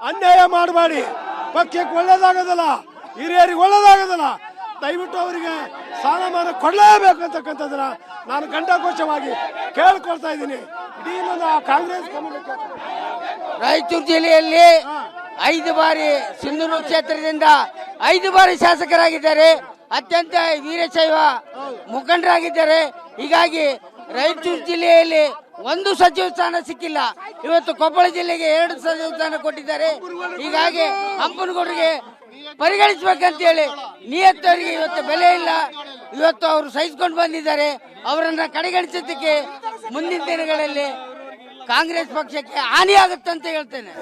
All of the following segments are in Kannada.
ಅನ್ಯಾಯ ಮಾಡಬೇಡಿ. ಪಕ್ಷಕ್ಕೆ ಒಳ್ಳೇದಾಗೋದಿಲ್ಲ, ಹಿರಿಯರಿಗೆ ಒಳ್ಳೇದಾಗೋದಿಲ್ಲ. ದಯವಿಟ್ಟು ಅವರಿಗೆ ಸ್ಥಾನಮಾನ ಕೊಡಲೇಬೇಕು ಅಂತಕ್ಕಂಥದ್ದನ್ನ ನಾನು ಘಂಟಾಘೋಷವಾಗಿ ಕೇಳ್ಕೊಳ್ತಾ ಇದ್ದೀನಿ. ಇಡೀ ನನ್ನ ಕಾಂಗ್ರೆಸ್ ಕಮ್ಯುನಿಟಿ. ರಾಯಚೂರು ಜಿಲ್ಲೆಯಲ್ಲಿ 5 ಬಾರಿ ಸಿಂಧೂರು ಕ್ಷೇತ್ರದಿಂದ 5 ಬಾರಿ ಶಾಸಕರಾಗಿದ್ದಾರೆ. ಅತ್ಯಂತ ವೀರಶೈವ ಮುಖಂಡರಾಗಿದ್ದಾರೆ. ಹೀಗಾಗಿ ರಾಯಚೂರು ಜಿಲ್ಲೆಯಲ್ಲಿ 1 ಸಚಿವ ಸ್ಥಾನ ಸಿಕ್ಕಿಲ್ಲ. ಇವತ್ತು ಕೊಪ್ಪಳ ಜಿಲ್ಲೆಗೆ 2 ಸಚಿವ ಸ್ಥಾನ ಕೊಟ್ಟಿದ್ದಾರೆ. ಹೀಗಾಗಿ ಹಂಪನಗೌಡರಿಗೆ ಪರಿಗಣಿಸಬೇಕಂತ ಹೇಳಿ ನಿಯತ್ತವರಿಗೆ ಇವತ್ತು ಬೆಲೆ ಇಲ್ಲ. ಇವತ್ತು ಅವರು ಸಹಿಸಿಕೊಂಡು ಬಂದಿದ್ದಾರೆ. ಅವರನ್ನ ಕಡೆಗಣಿಸೋದಕ್ಕೆ ಮುಂದಿನ ದಿನಗಳಲ್ಲಿ ಕಾಂಗ್ರೆಸ್ ಪಕ್ಷಕ್ಕೆ ಹಾನಿಯಾಗುತ್ತಂತ ಹೇಳ್ತೇನೆ.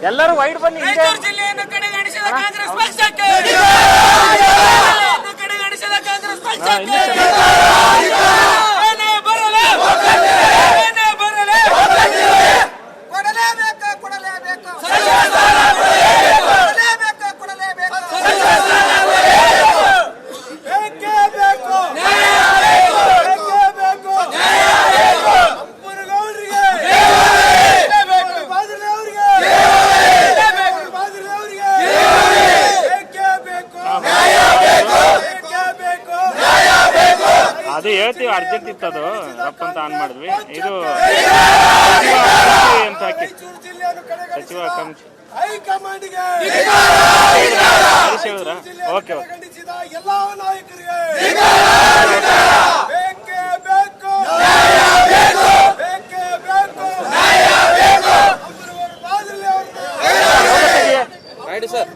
ಎಲ್ಲರೂ ವೈಡ್ ಬನ್ನಿ. ಜಿಲ್ಲೆಯನ್ನು ಕಡೆಗಣಿಸಿದ ಕಾಂಗ್ರೆಸ್ ಪಕ್ಷಕ್ಕೆ ಕಡೆಗಣಿಸಿದ ಕಾಂಗ್ರೆಸ್ ಪಕ್ಷಕ್ಕೆ ಅದು ಹೇಳ್ತೀವಿ. ಅರ್ಜೆಂಟ್ ಇತ್ತು, ಅದು ರಪ್ಪ ಅಂತ ಆನ್ ಮಾಡಿದ್ವಿ. ಇದು ಅಂತ ಹಾಕಿ ಸಚಿವ ಹೈಕಮಾಂಡ್ಗೆ ಹೇಳಿದ್ರ. Okay okay. ಎಲ್ಲಾ ನಾಯಕರಿಗೆ ಸರ್